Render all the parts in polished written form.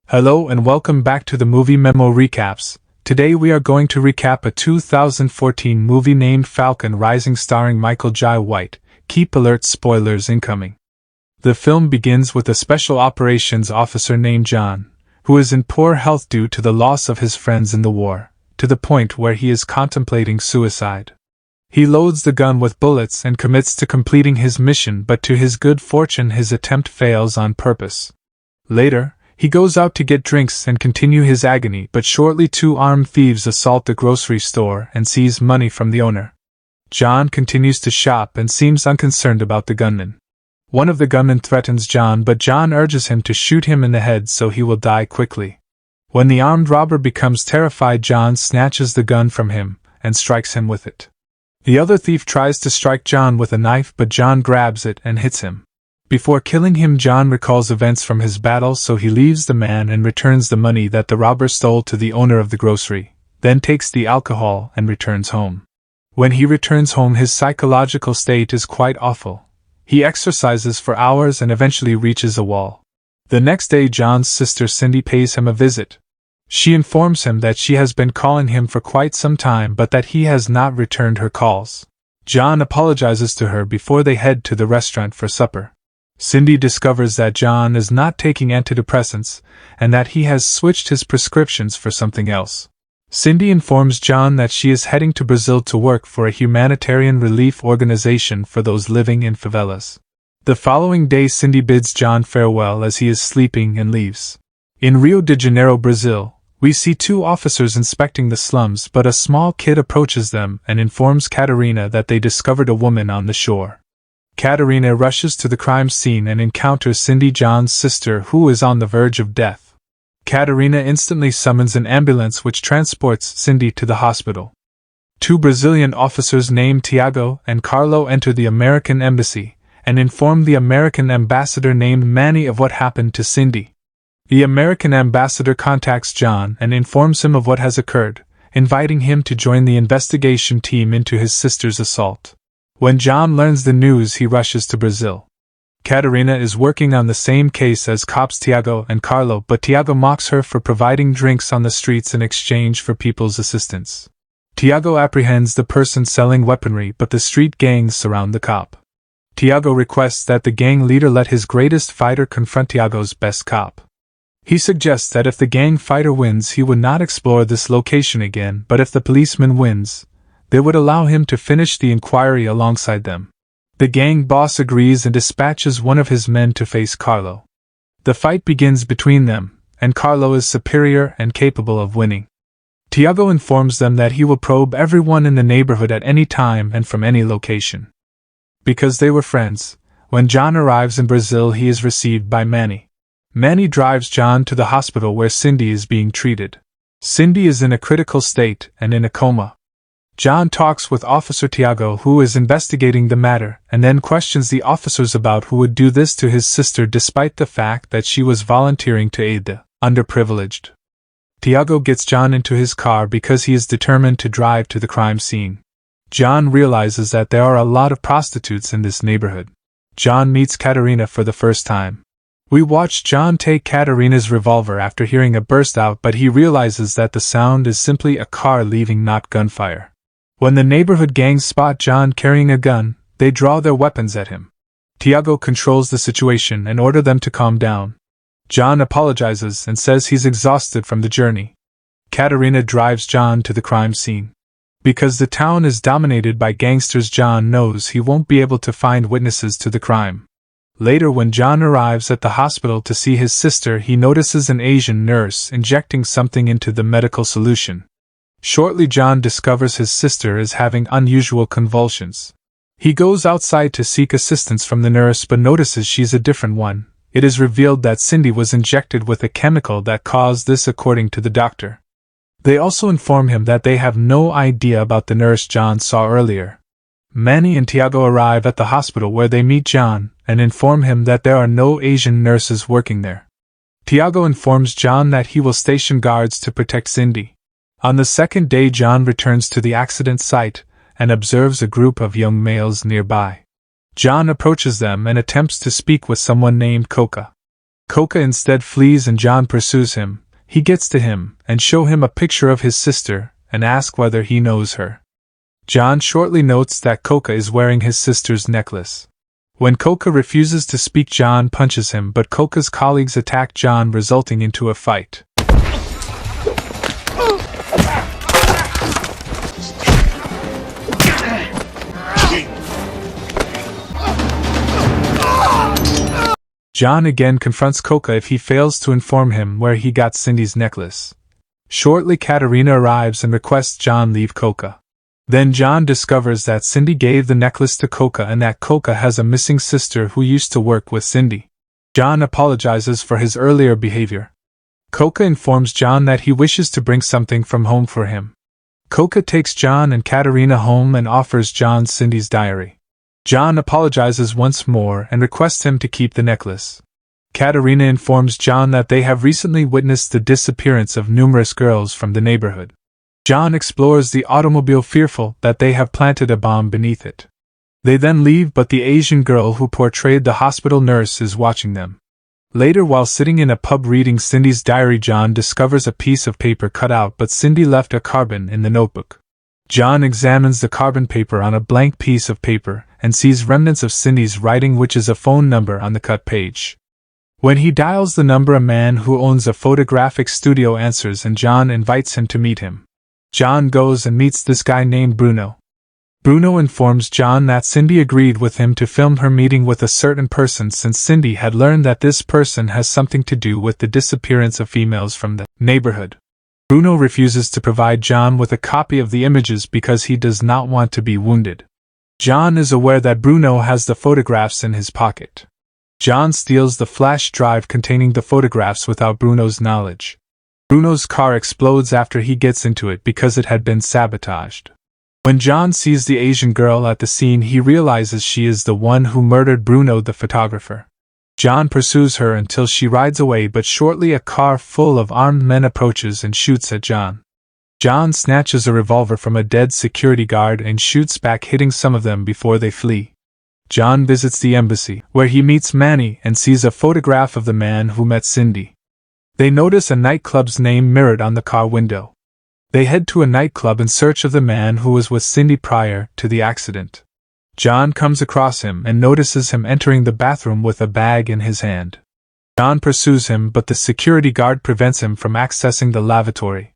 Hello and welcome back to the Movie Memo Recaps. Today we are going to recap a 2014 movie named Falcon Rising starring Michael Jai White. Keep alert, spoilers incoming. The film begins with a special operations officer named John, who is in poor health due to the loss of his friends in the war, to the point where he is contemplating suicide. He loads the gun with bullets and commits to completing his mission, but to his good fortune his attempt fails on purpose. Later, he goes out to get drinks and continue his agony, but shortly two armed thieves assault the grocery store and seize money from the owner. John continues to shop and seems unconcerned about the gunman. One of the gunmen threatens John, but John urges him to shoot him in the head so he will die quickly. When the armed robber becomes terrified, John snatches the gun from him and strikes him with it. The other thief tries to strike John with a knife, but John grabs it and hits him. Before killing him, John recalls events from his battle, so he leaves the man and returns the money that the robber stole to the owner of the grocery, then takes the alcohol and returns home. When he returns home, his psychological state is quite awful. He exercises for hours and eventually reaches a wall. The next day, John's sister Cindy pays him a visit. She informs him that she has been calling him for quite some time, but that he has not returned her calls. John apologizes to her before they head to the restaurant for supper. Cindy discovers that John is not taking antidepressants and that he has switched his prescriptions for something else. Cindy informs John that she is heading to Brazil to work for a humanitarian relief organization for those living in favelas. The following day, Cindy bids John farewell as he is sleeping and leaves. In Rio de Janeiro, Brazil, we see two officers inspecting the slums, but a small kid approaches them and informs Catarina that they discovered a woman on the shore. Catarina rushes to the crime scene and encounters Cindy, John's sister, who is on the verge of death. Catarina instantly summons an ambulance which transports Cindy to the hospital. Two Brazilian officers named Tiago and Carlo enter the American embassy and inform the American ambassador named Manny of what happened to Cindy. The American ambassador contacts John and informs him of what has occurred, inviting him to join the investigation team into his sister's assault. When John learns the news, he rushes to Brazil. Catarina is working on the same case as cops Tiago and Carlo, but Tiago mocks her for providing drinks on the streets in exchange for people's assistance. Tiago apprehends the person selling weaponry, but the street gangs surround the cop. Tiago requests that the gang leader let his greatest fighter confront Tiago's best cop. He suggests that if the gang fighter wins, he would not explore this location again, but if the policeman wins, they would allow him to finish the inquiry alongside them. The gang boss agrees and dispatches one of his men to face Carlo. The fight begins between them, and Carlo is superior and capable of winning. Tiago informs them that he will probe everyone in the neighborhood at any time and from any location. Because they were friends, when John arrives in Brazil, he is received by Manny. Manny drives John to the hospital where Cindy is being treated. Cindy is in a critical state and in a coma. John talks with Officer Tiago, who is investigating the matter, and then questions the officers about who would do this to his sister despite the fact that she was volunteering to aid the underprivileged. Tiago gets John into his car because he is determined to drive to the crime scene. John realizes that there are a lot of prostitutes in this neighborhood. John meets Catarina for the first time. We watch John take Catarina's revolver after hearing a burst out, but he realizes that the sound is simply a car leaving, not gunfire. When the neighborhood gangs spot John carrying a gun, they draw their weapons at him. Tiago controls the situation and orders them to calm down. John apologizes and says he's exhausted from the journey. Catarina drives John to the crime scene. Because the town is dominated by gangsters, John knows he won't be able to find witnesses to the crime. Later, when John arrives at the hospital to see his sister, he notices an Asian nurse injecting something into the medical solution. Shortly, John discovers his sister is having unusual convulsions. He goes outside to seek assistance from the nurse but notices she's a different one. It is revealed that Cindy was injected with a chemical that caused this, according to the doctor. They also inform him that they have no idea about the nurse John saw earlier. Manny and Tiago arrive at the hospital where they meet John and inform him that there are no Asian nurses working there. Tiago informs John that he will station guards to protect Cindy. On the second day, John returns to the accident site and observes a group of young males nearby. John approaches them and attempts to speak with someone named Coca. Coca instead flees and John pursues him. He gets to him and show him a picture of his sister and ask whether he knows her. John shortly notes that Coca is wearing his sister's necklace. When Coca refuses to speak, John punches him, but Coca's colleagues attack John, resulting into a fight. John again confronts Coca if he fails to inform him where he got Cindy's necklace. Shortly, Katerina arrives and requests John leave Coca. Then John discovers that Cindy gave the necklace to Coca and that Coca has a missing sister who used to work with Cindy. John apologizes for his earlier behavior. Coca informs John that he wishes to bring something from home for him. Coca takes John and Katerina home and offers John Cindy's diary. John apologizes once more and requests him to keep the necklace. Katerina informs John that they have recently witnessed the disappearance of numerous girls from the neighborhood. John explores the automobile, fearful that they have planted a bomb beneath it. They then leave, but the Asian girl who portrayed the hospital nurse is watching them. Later, while sitting in a pub reading Cindy's diary, John discovers a piece of paper cut out, but Cindy left a carbon in the notebook. John examines the carbon paper on a blank piece of paper and sees remnants of Cindy's writing, which is a phone number on the cut page. When he dials the number, a man who owns a photographic studio answers and John invites him to meet him. John goes and meets this guy named Bruno. Bruno informs John that Cindy agreed with him to film her meeting with a certain person, since Cindy had learned that this person has something to do with the disappearance of females from the neighborhood. Bruno refuses to provide John with a copy of the images because he does not want to be wounded. John is aware that Bruno has the photographs in his pocket. John steals the flash drive containing the photographs without Bruno's knowledge. Bruno's car explodes after he gets into it because it had been sabotaged. When John sees the Asian girl at the scene, he realizes she is the one who murdered Bruno, the photographer. John pursues her until she rides away, but shortly a car full of armed men approaches and shoots at John. John snatches a revolver from a dead security guard and shoots back, hitting some of them before they flee. John visits the embassy, where he meets Manny and sees a photograph of the man who met Cindy. They notice a nightclub's name mirrored on the car window. They head to a nightclub in search of the man who was with Cindy prior to the accident. John comes across him and notices him entering the bathroom with a bag in his hand. John pursues him, but the security guard prevents him from accessing the lavatory.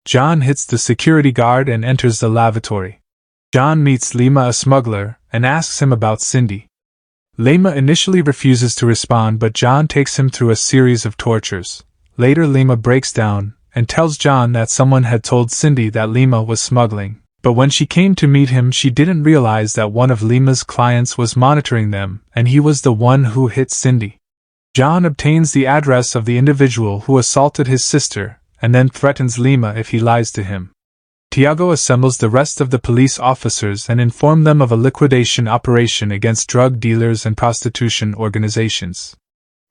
John hits the security guard and enters the lavatory. John meets Lima, a smuggler, and asks him about Cindy. Lima initially refuses to respond, but John takes him through a series of tortures. Later, Lima breaks down and tells John that someone had told Cindy that Lima was smuggling, but when she came to meet him, she didn't realize that one of Lima's clients was monitoring them, and he was the one who hit Cindy. John obtains the address of the individual who assaulted his sister, and then threatens Lima if he lies to him. Tiago assembles the rest of the police officers and informs them of a liquidation operation against drug dealers and prostitution organizations.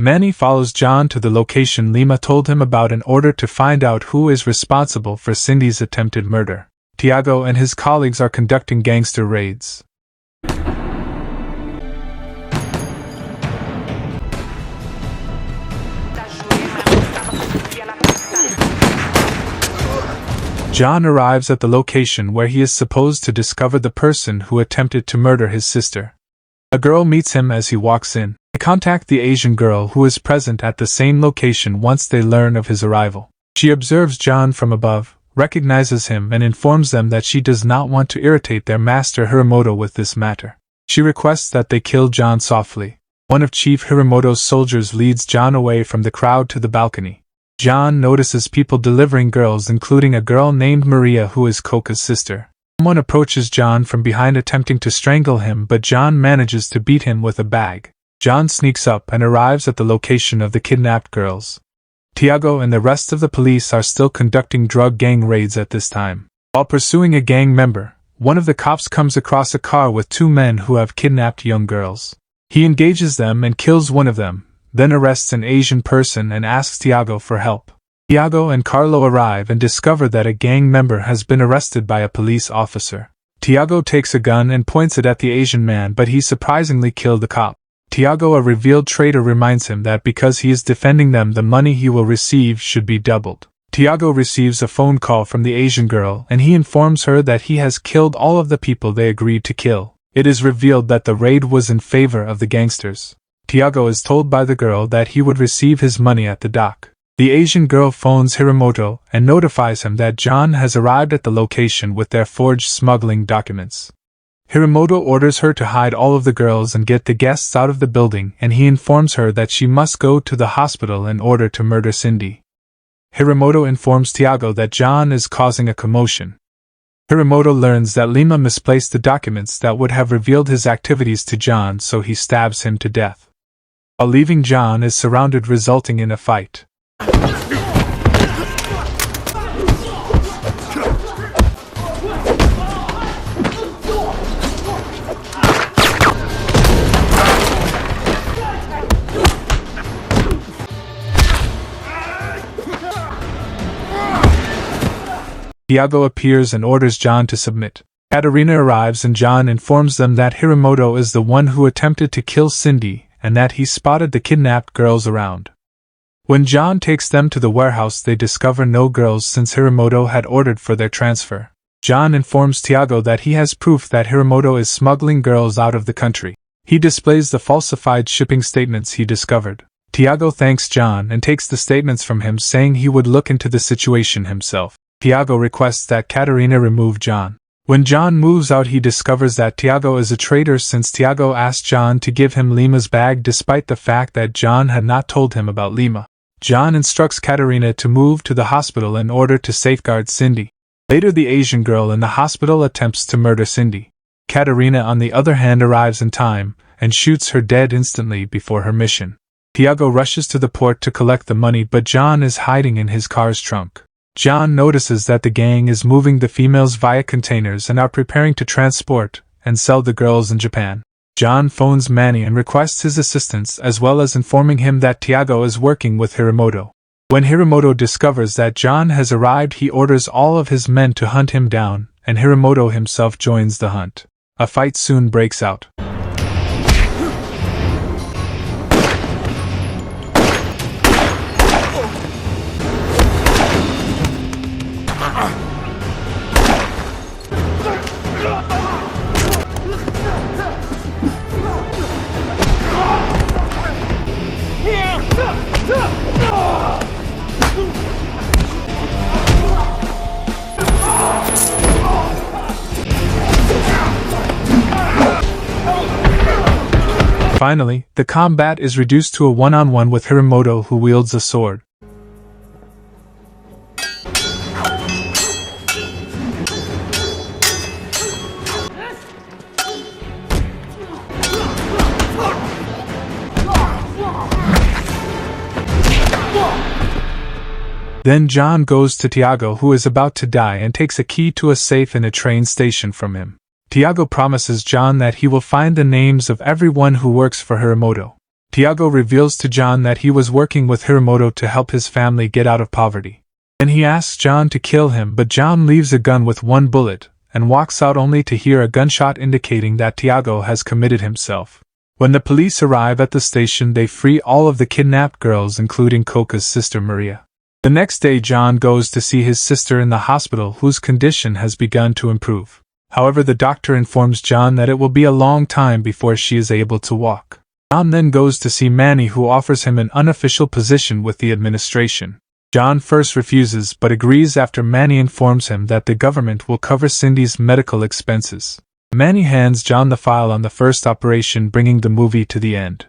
Manny follows John to the location Lima told him about in order to find out who is responsible for Cindy's attempted murder. Tiago and his colleagues are conducting gangster raids. John arrives at the location where he is supposed to discover the person who attempted to murder his sister. A girl meets him as he walks in. They contact the Asian girl who is present at the same location once they learn of his arrival. She observes John from above, recognizes him, and informs them that she does not want to irritate their master Hiramoto with this matter. She requests that they kill John softly. One of Chief Hiramoto's soldiers leads John away from the crowd to the balcony. John notices people delivering girls, including a girl named Maria who is Coca's sister. Someone approaches John from behind attempting to strangle him, but John manages to beat him with a bag. John sneaks up and arrives at the location of the kidnapped girls. Tiago and the rest of the police are still conducting drug gang raids at this time. While pursuing a gang member, one of the cops comes across a car with two men who have kidnapped young girls. He engages them and kills one of them, then arrests an Asian person and asks Tiago for help. Tiago and Carlo arrive and discover that a gang member has been arrested by a police officer. Tiago takes a gun and points it at the Asian man, but he surprisingly killed the cop. Tiago, a revealed traitor, reminds him that because he is defending them, the money he will receive should be doubled. Tiago receives a phone call from the Asian girl and he informs her that he has killed all of the people they agreed to kill. It is revealed that the raid was in favor of the gangsters. Tiago is told by the girl that he would receive his money at the dock. The Asian girl phones Hiramoto and notifies him that John has arrived at the location with their forged smuggling documents. Hiramoto orders her to hide all of the girls and get the guests out of the building, and he informs her that she must go to the hospital in order to murder Cindy. Hiramoto informs Tiago that John is causing a commotion. Hiramoto learns that Lima misplaced the documents that would have revealed his activities to John, so he stabs him to death. While leaving, John is surrounded, resulting in a fight. Tiago appears and orders John to submit. Katerina arrives and John informs them that Hiramoto is the one who attempted to kill Cindy and that he spotted the kidnapped girls around. When John takes them to the warehouse, they discover no girls since Hiramoto had ordered for their transfer. John informs Tiago that he has proof that Hiramoto is smuggling girls out of the country. He displays the falsified shipping statements he discovered. Tiago thanks John and takes the statements from him, saying he would look into the situation himself. Tiago requests that Katerina remove John. When John moves out, he discovers that Tiago is a traitor since Tiago asked John to give him Lima's bag despite the fact that John had not told him about Lima. John instructs Katerina to move to the hospital in order to safeguard Cindy. Later, the Asian girl in the hospital attempts to murder Cindy. Katerina, on the other hand, arrives in time and shoots her dead instantly before her mission. Tiago rushes to the port to collect the money, but John is hiding in his car's trunk. John notices that the gang is moving the females via containers and are preparing to transport and sell the girls in Japan. John phones Manny and requests his assistance, as well as informing him that Tiago is working with Hiramoto. When Hiramoto discovers that John has arrived, he orders all of his men to hunt him down, and Hiramoto himself joins the hunt. A fight soon breaks out. Finally, the combat is reduced to a one-on-one with Hiramoto, who wields a sword. Then John goes to Tiago, who is about to die, and takes a key to a safe in a train station from him. Tiago promises John that he will find the names of everyone who works for Hiramoto. Tiago reveals to John that he was working with Hiramoto to help his family get out of poverty. Then he asks John to kill him, but John leaves a gun with one bullet and walks out, only to hear a gunshot indicating that Tiago has committed himself. When the police arrive at the station, they free all of the kidnapped girls, including Coca's sister Maria. The next day, John goes to see his sister in the hospital, whose condition has begun to improve. However, the doctor informs John that it will be a long time before she is able to walk. John then goes to see Manny, who offers him an unofficial position with the administration. John first refuses but agrees after Manny informs him that the government will cover Cindy's medical expenses. Manny hands John the file on the first operation, bringing the movie to the end.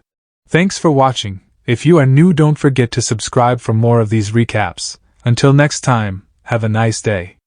Thanks for watching. If you are new, don't forget to subscribe for more of these recaps. Until next time, have a nice day.